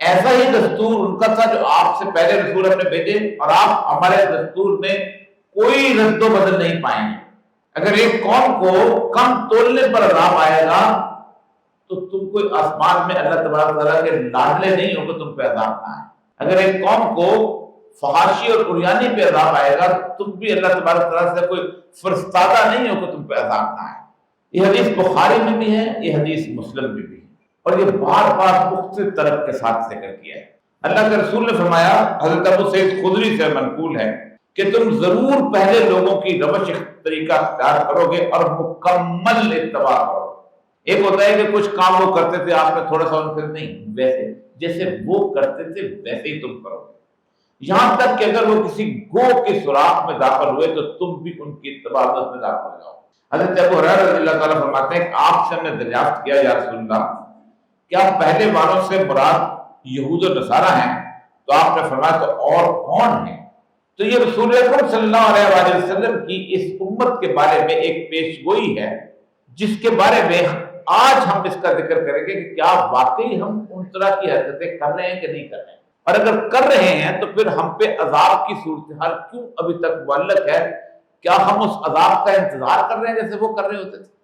ایسا ہی دستور ان کا تھا جو آپ سے پہلے رسول ہم نے بھیجے، اور آپ ہمارے دستور میں کوئی رد و بدل نہیں پائیں گے۔ اگر ایک قوم کو کم تولنے پر عذاب آئے گا تو تم کوئی آسمان میں اللہ تبارک تعالیٰ کے لاڈلے نہیں ہو کہ تم پہ عذاب نہ آئے۔ اگر ایک قوم کو فحاشی اور عریانی پہ عذاب آئے گا تم بھی اللہ تبارک تعالیٰ سے کوئی فرستادہ نہیں ہو کہ تم پہ عذاب نہ آئے۔ یہ حدیث بخاری میں بھی ہے، یہ حدیث مسلم میں بھی ہے، اور یہ بار بار مختلف طرف کے ساتھ ذکر کیا ہے۔ اللہ کے رسول نے فرمایا، حضرت ابو سعید خدری سے منقول ہے کہ تم ضرور پہلے لوگوں کی روش طریقہ اختیار کرو گے اور مکمل اتباع کرو گے۔ ایک ہوتا ہے کہ کچھ کام وہ کرتے تھے آپ نے تھوڑا سا ان سے نہیں، ویسے جیسے وہ کرتے تھے ویسے ہی تم کرو گے، یہاں تک کہ اگر وہ کسی گو کے سوراخ میں داخل ہوئے تو تم بھی ان کی اتباع میں داخل ہو جاؤ۔ حضرت ابو ہریرہ رضی اللہ تعالیٰ فرماتے ہیں کہ آپ سے ہم نے دریافت کیا یا رسول اللہ کیا پہلے والوں سے مراد یہود و نصارہ ہیں؟ تو آپ نے فرمایا تو اور کون ہیں؟ تو یہ رسول اکرم صلی اللہ علیہ وآلہ وسلم کی اس امت کے بارے میں ایک پیش گوئی ہے، جس کے بارے میں آج ہم اس کا ذکر کریں گے کہ کیا واقعی ہم ان طرح کی حرکتیں کر رہے ہیں کہ نہیں کر رہے ہیں، اور اگر کر رہے ہیں تو پھر ہم پہ عذاب کی صورتحال کیوں ابھی تک معلق ہے؟ کیا ہم اس عذاب کا انتظار کر رہے ہیں جیسے وہ کر رہے ہوتے تھے؟